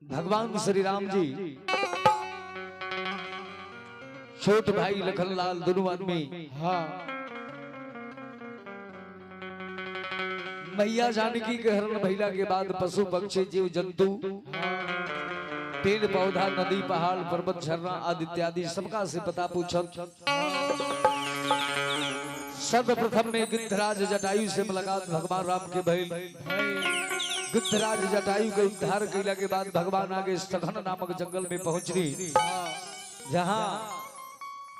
भगवान श्री राम जी छोट भाई लखनलाल दोनों आदमी मैया जानकी के हरण भइला के बाद पशु पक्षी जीव जंतु पेड़ पौधा नदी पहाड़ पर्वत झरना आदि इत्यादि सबका से पता पूछत। सर्वप्रथम में गिद्धराज जटायु से मुलाकात भगवान राम के भइल। गिद्धराज जटायु के उद्धार कैला के बाद भगवान आगे सघन नामक जंगल में पहुंचली, जहां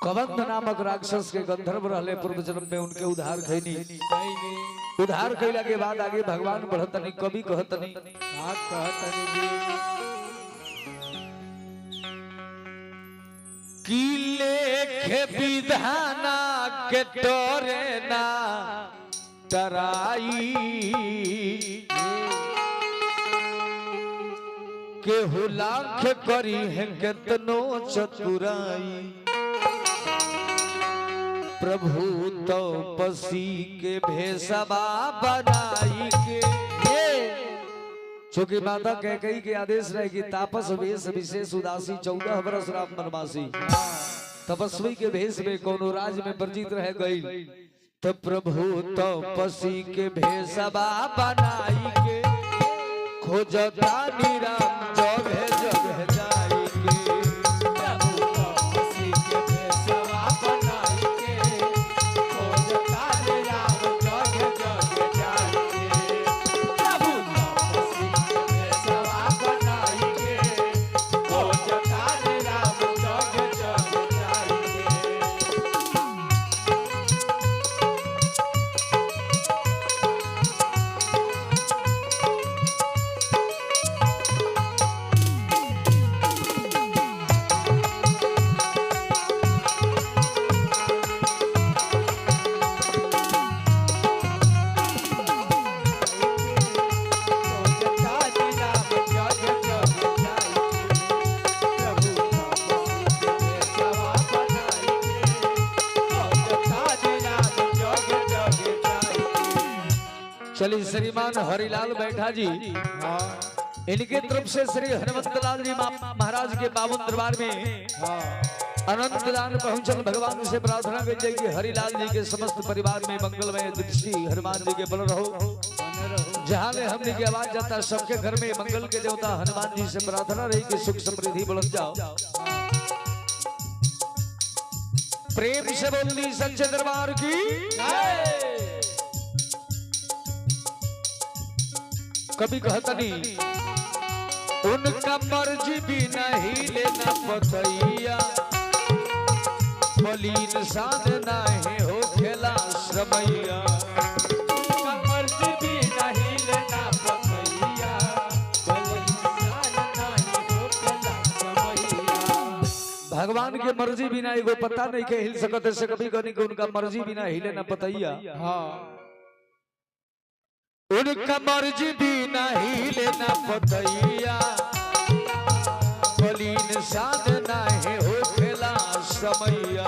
कबंध नामक राक्षस के गंधर्व रहले पूर्व जन्म में उनके उद्धार खैनी। उद्धार कैला के बाद आगे भगवान बढ़तनी कवि कहतनी की लेखे विधाना के तोरे ना तराई के हुलाख करी है कितनो चतुराई प्रभु तो पसी के भेसवा बनाई के। चूंकि माता कैकेयी के आदेश रहे कि तापस वेश विशेष उदासी 14 बरस राम वनवासी तपस्वी के भेष में कोनो राज में वर्जित रह गई, तो प्रभु तो पसी के भेसवा बनाई के खोजता निराम जगह जगह जाई के। चलिए श्रीमान हरिलाल बैठा जी, इनके तरफ से श्री हनुमंतलाल जी महाराज के पावन दरबार में अनंत दान पहुंचल। भगवान से प्रार्थना करिए कि हरिलाल जी के समस्त परिवार में मंगलमय दृष्टि हनुमान जी के बल रहो। जहाँ में हमने की आवाज जाता सबके घर में मंगल के देवता हनुमान जी से प्रार्थना रही कि सुख समृद्धि बुलंद जाओ। प्रेम से बोली सच्चे दरबार की। कभी कहतनी उनका मर्जी भी नहीं लेना पतैया मलिन साध नहीं हो खेला श्रमैया। उनका मर्जी भी नहीं लेना पतैया मलिन साध नहीं हो खेला श्रमैया। भगवान के मर्जी बिना एगो पता नहीं के हिल सकते से कभी कहनी कि उनका मर्जी बिना हिले ना पतैया। उनका मर्जी भी नहीं लेना पतैया मलिन साध नहीं हो खेला समैया।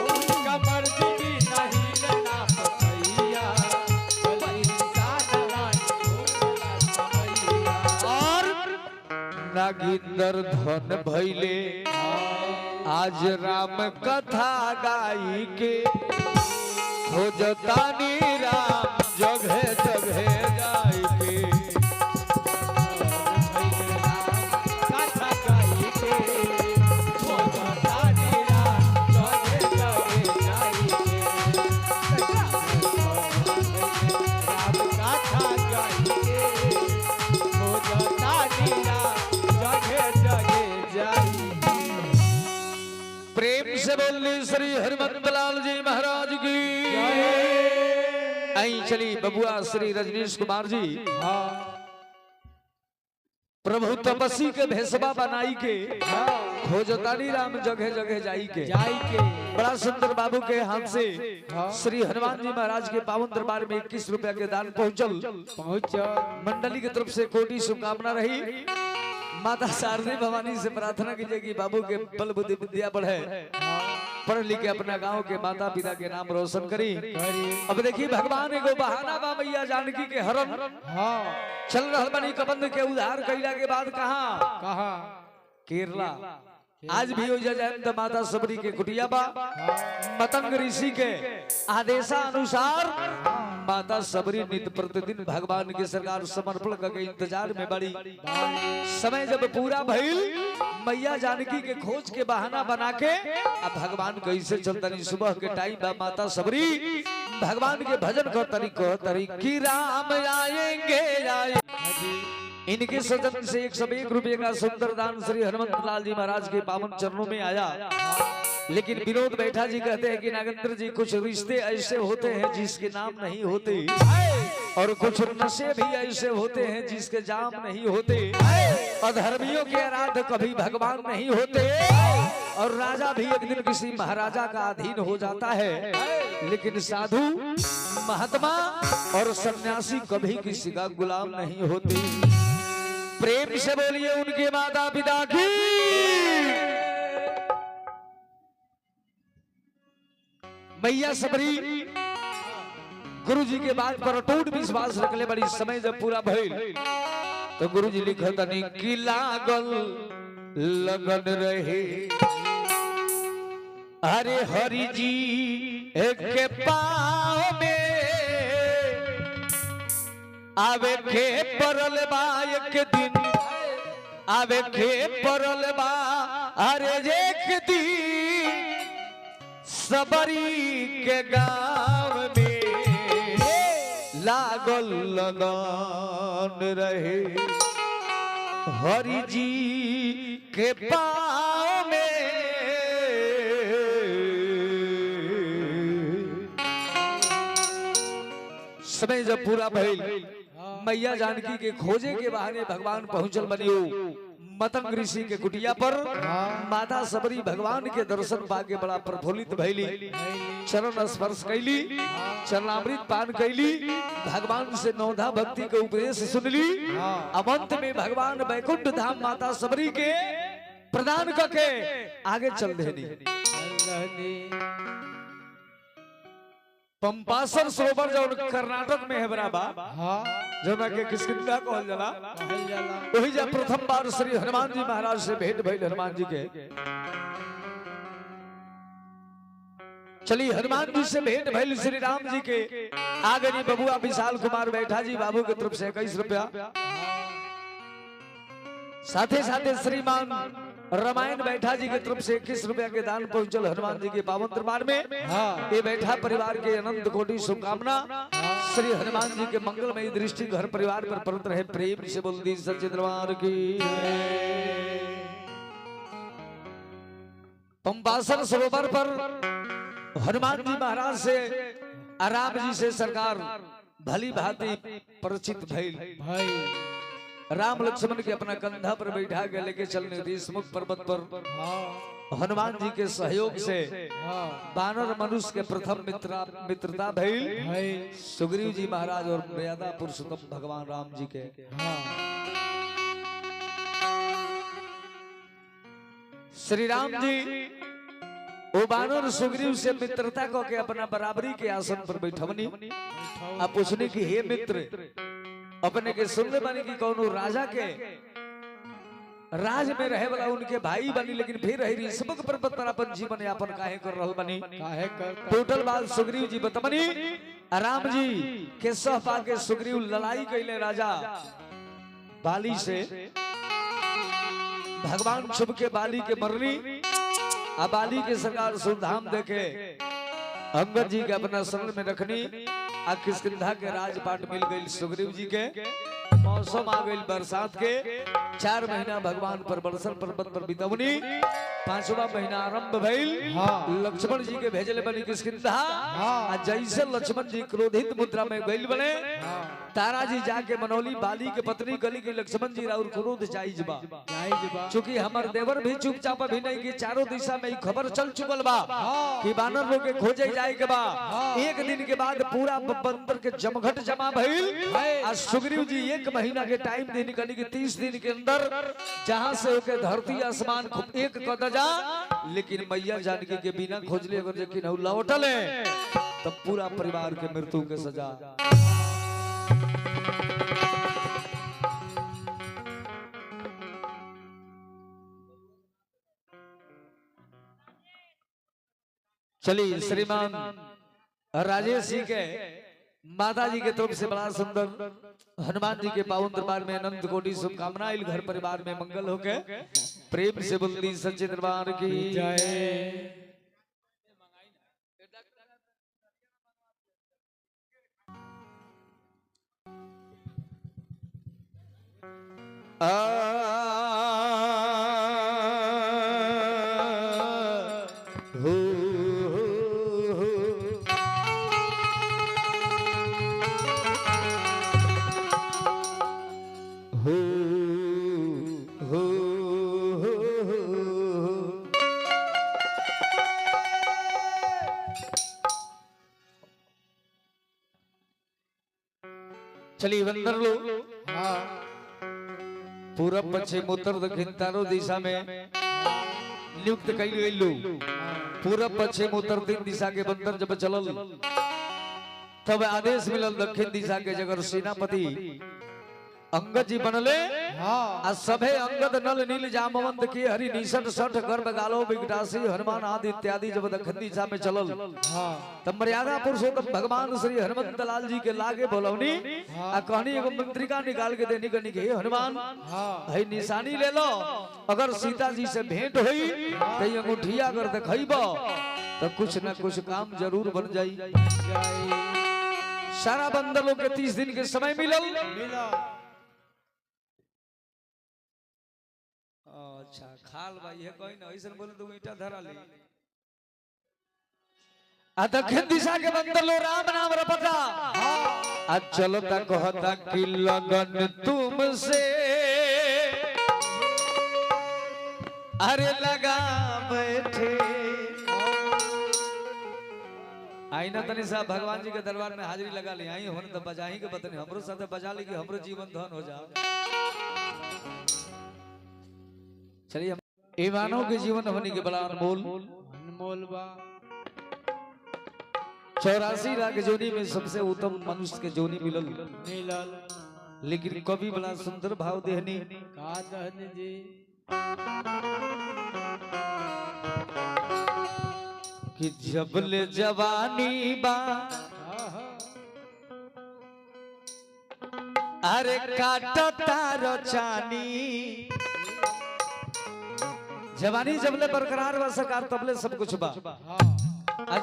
उनका मर्जी भी नहीं लेना पतैया मलिन साध नहीं हो खेला समैया। और नागिंदर धन भैले आज राम कथा गाई के खोजता राम जगह जगह जाई के। कथा गाई के खोजता राम जगह जगह जाई के। राम कथा गाई के खोजता राम जगह जगह जाई के। प्रेम से बोली श्री हनुमंतलाल जी महाराज की। आई चली बबुआ श्री रजनीश कुमार जी प्रभु तपस्वी के भेसवा बनाई के खोजतानी राम जगह जगह जाई के। बड़ा सुंदर बाबू के हाथ से श्री हनुमान जी महाराज के पावन दरबार में 21 रुपया के दान पहुंचल। मंडली की तरफ से कोटि शुभकामना रही। माता शारदी भवानी से प्रार्थना कीजिए कि बाबू के बल बुद्धि विद्या बढ़े। पढ़ लिख के अपना गांव के माता पिता के नाम रोशन करी। अब देखिए भगवान एगो बहाना बा मैया जानकी के हरण चल रहल बनी कबंध के उधार कैला के बाद कहा केरला आज भी हो जाए तो माता सबरी के कुटिया बा मतंग ऋषि के आदेशानुसार माता सबरी नित्य प्रतिदिन भगवान के सरकार समर्पण करके इंतजार में बड़ी। समय जब पूरा भइल मैया जानकी के खोज के बहाना बना के अब भगवान कैसे चलतनी सुबह के टाइम बा माता सबरी भगवान के भजन कर तरीकी राम आएंगे इनके सजन से 101 रुपए का सुंदर दान श्री हनुमंत लाल जी महाराज के पावन चरणों में आया। लेकिन विनोद बैठा जी कहते हैं कि नागेंद्र जी कुछ रिश्ते ऐसे होते हैं जिसके नाम नहीं होते और कुछ नशे भी ऐसे होते हैं जिसके जाम नहीं होते। अधर्मियों के आराध्य कभी भगवान नहीं होते और राजा भी एक दिन किसी महाराजा का अधीन हो जाता है, लेकिन साधु महात्मा और सन्यासी कभी किसी का गुलाम नहीं होते। प्रेम से बोलिए उनके माता पिता की। मैया सबरी गुरु जी के बात पर अटूट विश्वास रखले बड़ी। समय जब पूरा भइल तो गुरु जी लिखत नहीं कि लागल लगन रहे हरे हरि जी के पाँव में आवे के परल बा एक दिन आवे के परल बा अरे एक दिन सबरी के गाँव में लागल लगन रहे हरि जी के पाँव में। समय जब पूरा भइल मैया जानकी के खोजे के बहाने भगवान पहुंचल बनियो मतंग ऋषि के कुटिया पर। माता सबरी भगवान के दर्शन पाके बड़ा प्रफुल्लित भइली, चरण स्पर्श कैली, चरणामृत पान कैली, भगवान से नौधा भक्ति के उपदेश सुनली। अंत में भगवान बैकुंठ धाम माता सबरी के प्रदान करके आगे चल देनी। पंपासन सरोवर जो कर्नाटक में है बराबा जो ना के किसकिंदा कहल जाला वही जा प्रथम बार श्री हनुमान जी महाराज से भेंट भइल। हनुमान जी के चली हनुमान जी से भेंट भइल श्री राम जी के आगे जी बबुआ विशाल कुमार बैठा जी बाबू की तरफ से 21 रुपया, साथे साथे श्रीमान रामायण बैठा जी की तरफ से 21 रुपया के दान पहुंचल हनुमान जी के पावन दरबार में। ये बैठा परिवार के अनंत कोटि शुभकामना श्री हनुमान जी के मंगलमयी दृष्टि घर परिवार पर परत रहे। प्रेम से बोल दी सच्चे दरबार की। पंपासन सरोवर पर हनुमान जी महाराज से राम जी से सरकार भली भांति परिचित भइल। राम लक्ष्मण के अपना कंधा पर बैठा के लेके चलने देशमुख पर्वत पर हनुमान जी के सहयोग से वानर मनुष्य के प्रथम मित्रता भइल सुग्रीव जी महाराज और मर्यादा पुरुषोत्तम भगवान राम जी के। श्री राम जी वो वानर सुग्रीव से मित्रता को के अपना बराबरी के आसन पर बैठवनी। आप पूछने की हे मित्र अपने के सुनने बनी की कौन राजा के राज में रहे वाला उनके भाई बनी, लेकिन फिर रही सबक पर्वत पर अपन जीवन यापन काहे कर रहल बनी। टोटल बात सुग्रीव जी बतमनी। राम जी के सह पाके सुग्रीव लड़ाई कैले राजा बाली से। भगवान शुभ के बाली के मरनी आ बाली के सरकार सुधाम देखे अंगद जी के अपना शरण में रखनी। आ किष्किंधा के राजपाट मिल गई सुग्रीव जी के। मौसम आ गई बरसात के। 4 महीना भगवान पर बरसन पर्वत पर बितवनी। 5वां महीना आरंभ भइल। लक्ष्मण जी के भेजले बनी किष्किंधा। जैसे लक्ष्मण जी क्रोधित मुद्रा में गइल बने तारा जी जाके मनौली बाली के पत्नी गली के लक्ष्मण जी राउर क्रोध जायज बा चूंकि हमर देवर भी चुपचाप भी नहीं कि चारों दिशा में खबर चल चुकल बा कि बानर लोग के खोजे जाए के बा। एक दिन के बाद पूरा बंदर के जमघट जमा भइल और सुग्रीव जी 1 महीना के टाइम दे निकली कि 30 दिन के अंदर जहां से होके धरती आसमान एक कद जा, लेकिन मैया जानकी के बिना खोजले अगर यकीन लौटल है तब पूरा परिवार के मृत्यु के सजा। चलिए श्रीमान राजेश जी के माता जी के तरफ से बड़ा सुंदर हनुमान जी के पावन दरबार में अनंत कोटि शुभकामनाएं, घर परिवार में मंगल होके प्रेम से बोलती सच्चे दरबार की जय। चलिए बंदर लोग पूरब पश्चिम उत्तर दक्षिण चारों दिशा में नियुक्त कई गई। पूरब पश्चिम उत्तर 3 दिशा के बंदर जब चलल तब आदेश मिलल दक्षिण दिशा के जगह सेनापति अंगद जी बनले। आ सभे अंगद नल नील जामवंत के हरि निषद सठ गर्भ गालो विकटासी हनुमान आदि इत्यादि जब दक्षिण दिशा में चलल तब मर्यादा पुरुषोत्तम भगवान श्री हनुमंत लाल जी के लागे बोलौनी आ कहनी एगो मंत्रिका निकाल के देनी कनी के हनुमान है निशानी ले लो, अगर सीता जी से भेंट हुई तो अंगूठिया अगर देखइबो तो कुछ न कुछ काम जरूर बन जाई। सारा बंदर लोग के 30 दिन के समय मिलल। अच्छा खाल भाई है कोई ना ऐसा बोले तो ईटा धरा ले। दक्षिण दिशा के बंदर लो राम नाम रपटा आज चलता कहता कि लगन तुमसे अरे लगा बैठे। आई ना तनी साहब भगवान जी के दरबार में हाजिरी लगा ली आई होने तो बजाही के बतनी हमरो साथे बजा ली कि हमरो जीवन धन हो जाए। चलिए ईमानों के जीवन होने के बड़ा अनमोल बा। 84 लाख जोनी में सबसे उत्तम मनुष्य के जोनी मिलल, लेकिन कवि बड़ा सुंदर भाव देहनी का दहन जी कि जबले जवानी बा अरे काटता रचानी। जवानी जबले बरकरार बा सरकार तबले सब कुछ बा।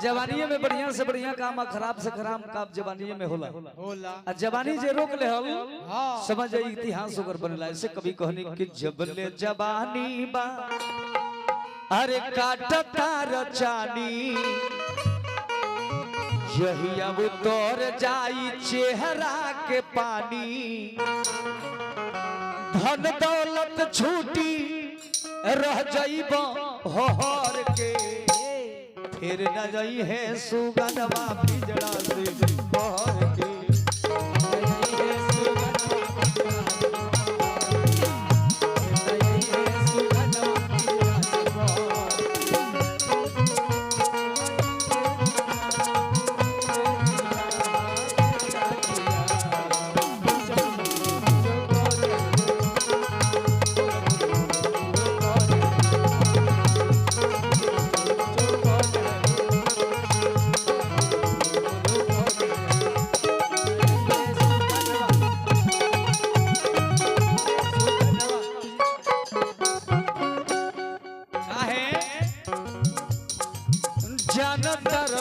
जवानी में बढ़िया से बढ़िया काम खराब से खराब काम जवानी में होला। जवानी जे रोक ले हल समझ इतिहास होकर बनला। ऐसे कभी कहनी कि जबले जवानी बा अरे काटता रचानी यही अब तोर जाई चेहरा के पानी। धन दौलत छूटी रह जाइबो होहर के फिर न जाई है सुगनवा पिजड़ा से बहर के।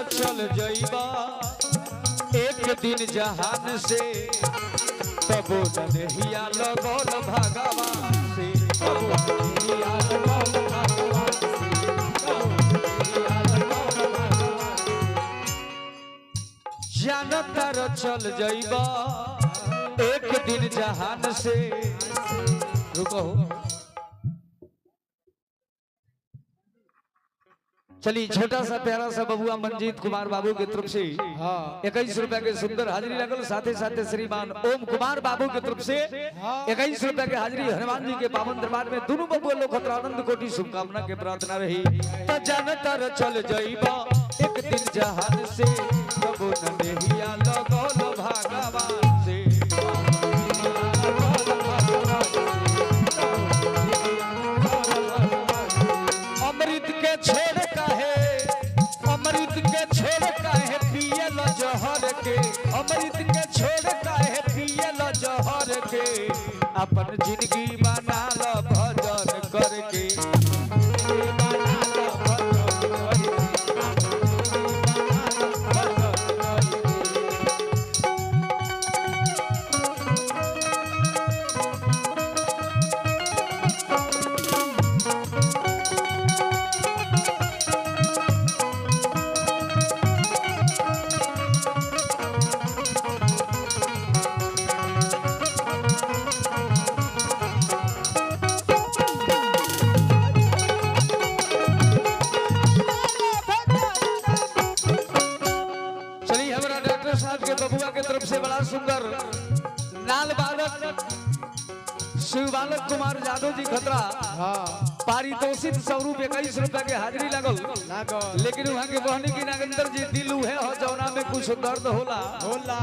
चल जाइबा एक दिन जहान से तब नहिया लगल भगवान से। जानतर चल जाइबा दिन जहान से। रुको चलिए छोटा सा प्यारा सा बबुआ मंजीत कुमार बाबू की तरफ से 21 रुपए के सुंदर हाजिरी लगल। साथ ही साथ श्रीमान ओम कुमार बाबू की तरफ से 21 रुपए के हाजिरी हनुमान जी के पावन दरबार में दोनों बबुआ लोग आनंद कोटि शुभकामना के प्रार्थना रही। तो जानतर चल जाइबा एक दिन जहान से कबो न देहिया लगल भगवान से। अमृत के छोड़ अमृत के छोड़ काहे पियल जहर के। अमृत के छोड़ काहे पियल जहर के। अपन जिंदगी बना ल भजन करके। बबुआ के तरफ से बड़ा सुंदर लाल बालक शिव बालक कुमार यादव जी खतरा पारितोषिक स्वरूप 21 रुपए के हाजिरी लगल। लेकिन वहाँ के बहनी की नागेंद्र जी दिल उहे हो जौना में कुछ दर्द होला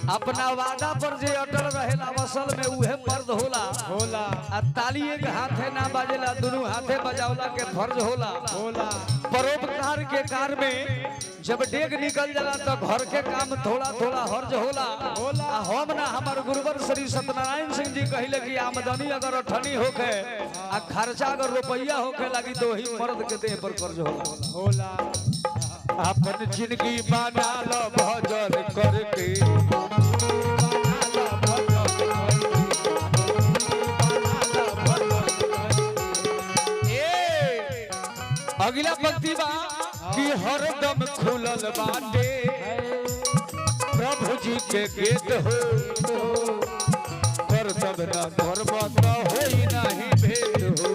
अपना वादा पर जे अटल रहेला वसल में उहे मर्द होला। आ ताली एक हाथे ना बाजेला दोनों हाथे बजावला के फर्ज होला। परोपकार के कार में जब डेग निकल जाला तो घर के काम थोड़ा थोड़ा हर्ज होला। हम ना हमार गुरुवर श्री सत्यनारायण सिंह जी कहले कि आमदनी अगर अठनी होके आ खर्चा अगर रुपया होके लगी तो ही मर्द के देह पर कर्ज होला। अपन जिंदगी बना लो भजन करके। अगला पंक्ति बा कि हरदम खुलल बाटे प्रभु जी के गेट हो। करतब न करब त होई नहीं भेद हो।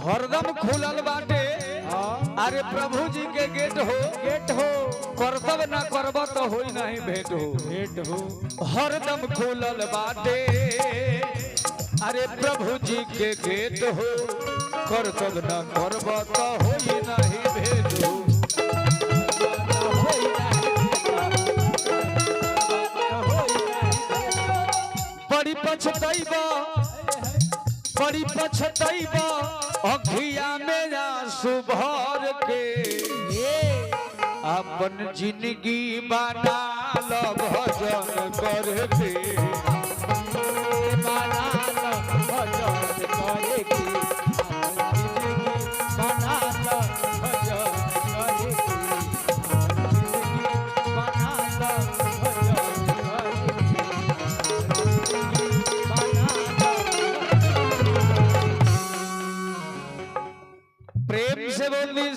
हरदम खुलल बाटे अरे प्रभु जी के गेट हो। करतब न करब तो होई नहीं भेंट हो। हरदम खुलल बाटे अरे प्रभु जी के गेट हो। करतब न करब तो होई नहीं भेंट हो। बड़ी पछतैबा अखिया में आंसू भर के। अपन जिंदगी बना लो भजन करके। प्रेम से बोली